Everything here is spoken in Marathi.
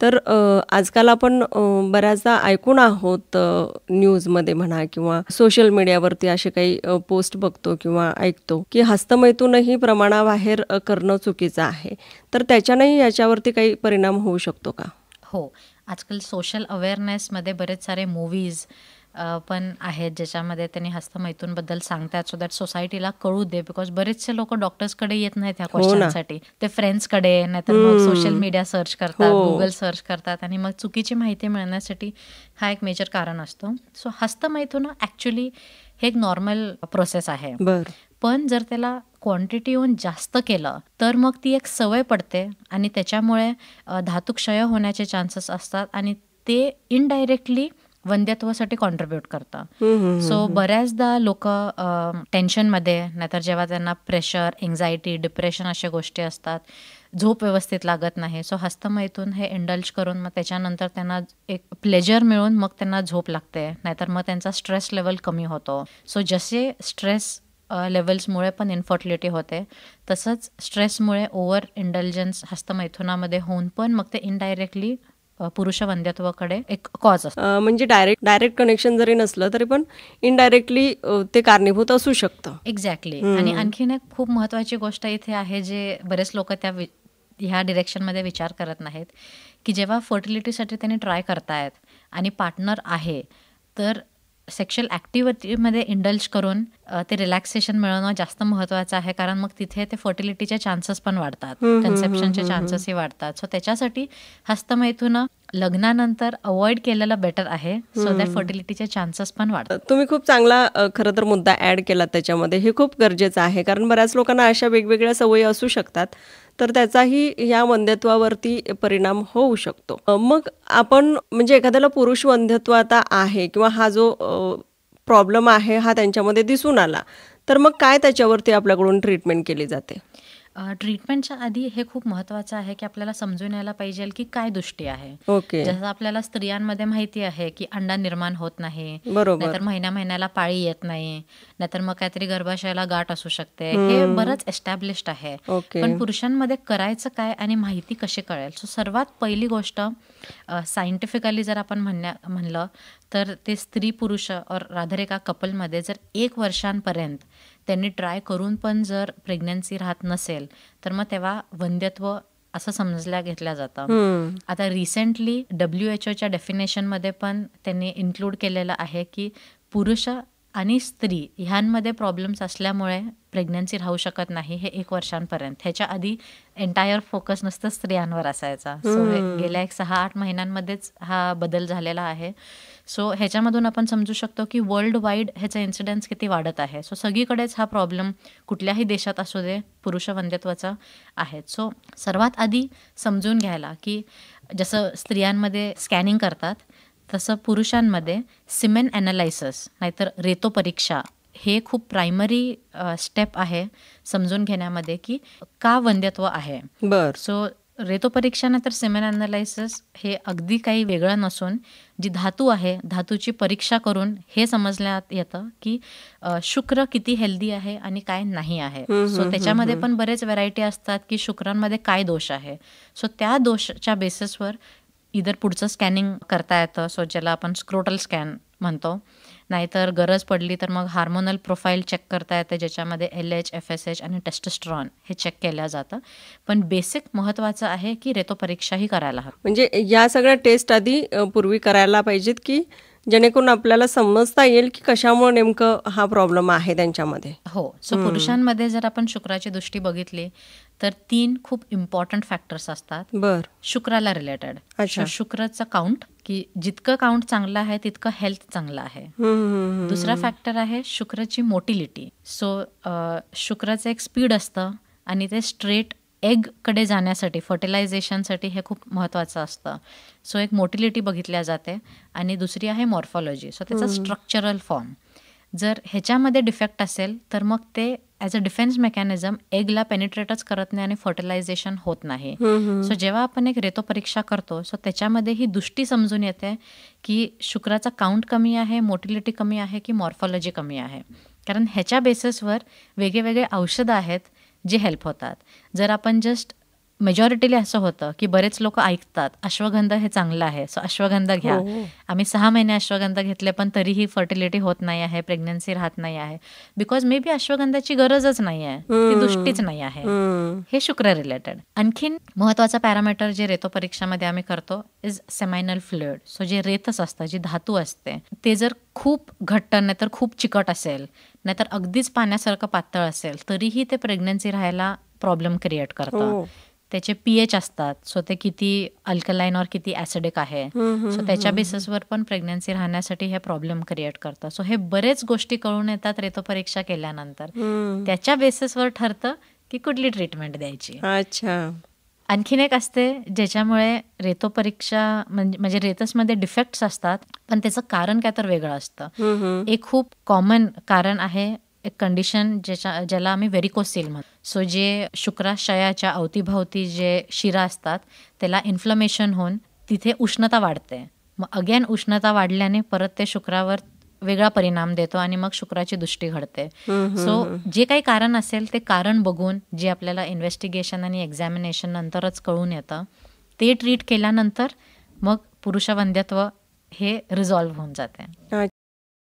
तर आजकाल आपण बऱ्याचदा ऐकून आहोत न्यूजमध्ये म्हणा किंवा सोशल मीडियावरती असे काही पोस्ट बघतो किंवा ऐकतो की हस्तमैथूनही प्रमाणाबाहेर करणं चुकीचं आहे. तर त्याच्यानेही याच्यावरती काही परिणाम होऊ शकतो का? हो. आजकाल सोशल अवेअरनेसमध्ये बरेच सारे मूव्हीज पण आहेत ज्याच्यामध्ये त्यांनी हस्तमैथूनबद्दल सांगतात सो दॅट सोसायटीला कळू दे. बिकॉज बरेचसे लोक डॉक्टर्सकडे येत नाहीत ह्या हो ना. क्वेश्चनसाठी. ते फ्रेंड्सकडे नाहीतर मग सोशल मीडिया सर्च करतात, हो. गुगल सर्च करतात आणि मग चुकीची माहिती मिळण्यासाठी हा एक मेजर कारण असतो. सो हस्तमैथून ॲक्च्युली हे एक नॉर्मल प्रोसेस आहे. बर. पण जर त्याला क्वांटिटी येऊन जास्त केलं तर मग ती एक सवय पडते आणि त्याच्यामुळे धातुक्षय होण्याचे चान्सेस असतात आणि ते इनडायरेक्टली वंध्यत्वासाठी कॉन्ट्रीब्यूट करतं. सो बऱ्याचदा लोक टेन्शनमध्ये नाहीतर जेव्हा त्यांना प्रेशर, एन्झायटी, डिप्रेशन अशा गोष्टी असतात, झोप व्यवस्थित लागत नाही. सो हस्तमैथून हे इंडल्ज करून मग त्याच्यानंतर त्यांना एक प्लेजर मिळून मग त्यांना झोप लागते, नाहीतर मग त्यांचा स्ट्रेस लेवल कमी होतो. सो जसे स्ट्रेस लेवल्समुळे पण इन्फर्टिलिटी होते, तसंच स्ट्रेसमुळे ओव्हर इंडल्जन्स हस्तमैथुनामध्ये होऊन पण मग ते इनडायरेक्टली पुरुष वंध्यत्वाकडे एक कॉज असतो. म्हणजे डायरेक्ट कनेक्शन जरी नसलं तरी पण इनडायरेक्टली ते कारणीभूत असू शकतं. एक्झॅक्टली. आणि आणखीन एक खूप महत्त्वाची गोष्ट इथे आहे जे बरेच लोक ह्या डिरेक्शनमध्ये विचार करत नाहीत, की जेव्हा फर्टिलिटीसाठी त्यांनी ट्राय करतायत आणि पार्टनर आहे तर सेक्शुअल ॲक्टिव्हिटीमध्ये इंडल्ज करून ते रिलॅक्सेशन मिळवणं जास्त महत्त्वाचं आहे. कारण मग तिथे ते फर्टिलिटीचे चान्सेस पण वाढतात, कन्सेप्शनचे चान्सेसही वाढतात. सो त्याच्यासाठी हस्तमैथुन लग्नानंतर अवॉइड केलेलं बेटर आहे, सो दॅट फर्टिलिटीचे चान्सेस पण वाढतात. तुम्ही खूप चांगला खरं तर मुद्दा ॲड केला त्याच्यामध्ये. हे खूप गरजेचं आहे कारण बऱ्याच लोकांना अशा वेगवेगळ्या सवयी असू शकतात, तर त्याचाही या वंध्यत्वावरती परिणाम होऊ शकतो. मग आपण म्हणजे एखाद्याला पुरुष वंध्यत्व आता आहे किंवा हा जो प्रॉब्लेम आहे हा त्यांच्यामध्ये दिसून आला, तर मग काय त्याच्यावरती आपल्याकडून ट्रीटमेंट केली जाते? ट्रीटमेंटच्या आधी हे खूप महत्त्वाचं आहे की आपल्याला समजून यायला पाहिजे की काय दृष्टी आहे. ओके. जसं आपल्याला स्त्रियांमध्ये माहिती आहे की अंडा निर्माण होत नाही, बरोबर. नाहीतर महिन्याला पाळी येत नाही, नाहीतर मग काहीतरी गर्भाशयाला गाठ असू शकते, हे बरंच एस्टॅब्लिश्ड आहे. ओके. पण पुरुषांमध्ये करायचं काय आणि माहिती कशी कळेल? सो सर्वात पहिली गोष्ट सायंटिफिकली जर आपण म्हणलं तर ते स्त्री पुरुष और रादर एका कपलमध्ये जर 1 वर्षांपर्यंत त्यांनी ट्राय करून पण जर प्रेग्नन्सी राहत नसेल तर मग तेव्हा वंध्यत्व असं घेतलं जातं. आता रिसेंटली WHO डेफिनेशनमध्ये पण त्यांनी इन्क्लूड केलेलं आहे की पुरुष आणि स्त्री ह्यांमध्ये प्रॉब्लेम्स असल्यामुळे प्रेग्नन्सी राहू शकत नाही हे 1 वर्षांपर्यंत. ह्याच्या आधी एंटायर फोकस नुसतं स्त्रियांवर असायचा. सो गेल्या 6-8 महिन्यांमध्येच हा बदल झालेला आहे. सो ह्याच्यामधून आपण समजू शकतो की वर्ल्ड वाईड ह्याचा इन्सिडन्स किती वाढत आहे. सो सगळीकडेच हा प्रॉब्लेम कुठल्याही देशात असू दे पुरुष वंध्यत्वाचा आहे. सो सर्वात आधी समजून घ्यायला की जसं स्त्रियांमध्ये स्कॅनिंग करतात तसं पुरुषांमध्ये सिमेन ॲनालायसिस नाहीतर रेतो परीक्षा हे खूप प्रायमरी स्टेप आहे समजून घेण्यामध्ये की का वंध्यत्व आहे. बर. सो रेतो परीक्षा नाहीतर सिमेन ॲनालायसिस हे अगदी काही वेगळं नसून जी धातू आहे धातूची परीक्षा करून हे समजण्यात येतं की शुक्र किती हेल्दी आहे आणि काय नाही आहे. सो त्याच्यामध्ये पण बरेच व्हरायटी असतात की शुक्रांमध्ये काय दोष आहे. सो त्या दोषाच्या बेसिसवर इधर पुढचं स्कॅनिंग करता येतं, सो ज्याला आपण स्क्रोटल स्कॅन म्हणतो, नाहीतर गरज पडली तर मग हार्मोनल प्रोफाईल चेक करता येते ज्याच्यामध्ये LH, FSH आणि टेस्टोस्टेरॉन हे चेक केलं जातं. पण बेसिक महत्त्वाचं आहे की रेतो परीक्षाही करायला हवी. म्हणजे या सगळ्या टेस्ट आधी पूर्वी करायला पाहिजेत की जेणेकरून आपल्याला समजता येईल की कशामुळे नेमकं हा प्रॉब्लेम आहे त्यांच्यामध्ये. हो. सो पुरुषांमध्ये जर आपण शुक्राची दृष्टी बघितली तर 3 खूप इम्पॉर्टंट फॅक्टर्स असतात बर. शुक्राला रिलेटेड. अच्छा. शुक्राचं काउंट की जितकं काउंट चांगलं आहे तितकं हेल्थ चांगलं आहे. दुसरा फॅक्टर आहे शुक्राची मोटिलिटी. सो शुक्राचं एक स्पीड असतं आणि ते स्ट्रेट एगकडे जाण्यासाठी फर्टिलायझेशनसाठी हे खूप महत्त्वाचं असतं. सो एक मोटिलिटी बघितल्या जाते आणि दुसरी आहे मॉर्फॉलॉजी. सो त्याचा स्ट्रक्चरल फॉर्म जर ह्याच्यामध्ये डिफेक्ट असेल तर मग ते ॲज अ डिफेन्स मेकॅनिझम एगला पेनिट्रेटच करत नाही आणि फर्टिलायझेशन होत नाही. सो जेव्हा आपण एक रेतो परीक्षा करतो सो त्याच्यामध्ये ही दृष्टी समजून येते की शुक्राचा काउंट कमी आहे, मोटिलिटी कमी आहे की मॉर्फॉलॉजी कमी आहे. कारण ह्याच्या बेसिसवर वेगळे औषधं आहेत जे हेल्प होतात. जर आपण जस्ट मेजॉरिटीली असं होतं की बरेच लोक ऐकतात अश्वगंधा हे चांगलं आहे, सो अश्वगंधा घ्या. हो. आम्ही 6 महिने अश्वगंधा घेतले पण तरीही फर्टिलिटी होत नाही आहे, प्रेग्नन्सी राहत नाही आहे. बिकॉज मे बी अश्वगंधाची गरजच नाही आहे, ती दृष्टीच नाही आहे. हे शुक्र रिलेटेड. आणखीन महत्वाचा पॅरामीटर जे रेतो परीक्षामध्ये आम्ही करतो इज सेमायनल फ्लुइड. सो जे रेतस असतं, जी धातू असते, ते जर खूप घट्ट नाहीतर खूप चिकट असेल, नाहीतर अगदीच पाण्यासारखं पातळ असेल, तरीही ते प्रेग्नन्सी राहायला प्रॉब्लेम क्रिएट करतं. हो. त्याचे पीएच असतात, सो ते किती अल्कलाईन और किती ऍसिडिक आहे, सो त्याच्या बेसिसवर पण प्रेग्नन्सी राहण्यासाठी हे प्रॉब्लेम क्रिएट करतं. सो हे बरेच गोष्टी कळून येतात रेतो परीक्षा केल्यानंतर. त्याच्या बेसिसवर ठरतं की कुठली ट्रीटमेंट द्यायची. अच्छा. आणखीन एक असते ज्याच्यामुळे रेतो परीक्षा म्हणजे रेतसमध्ये डिफेक्ट्स असतात, पण त्याचं कारण काय तर वेगळं असतं. एक खूप कॉमन कारण आहे एक कंडिशन ज्याला आम्ही व्हेरिकोसील म्हणतो. सो जे शुक्राशयाच्या अवतीभवती जे शिरा असतात त्याला इन्फ्लमेशन होऊन तिथे उष्णता वाढते. मग अगेन उष्णता वाढल्याने परत ते शुक्रावर वेगळा परिणाम देतो आणि मग शुक्राची दृष्टी घडते. सो जे काही कारण असेल ते कारण बघून, जे आपल्याला इन्व्हेस्टिगेशन आणि एक्झामिनेशन नंतरच कळून येतं, ते ट्रीट केल्यानंतर मग पुरुषवंध्यत्व हे रिझॉल्व्ह होऊन जाते.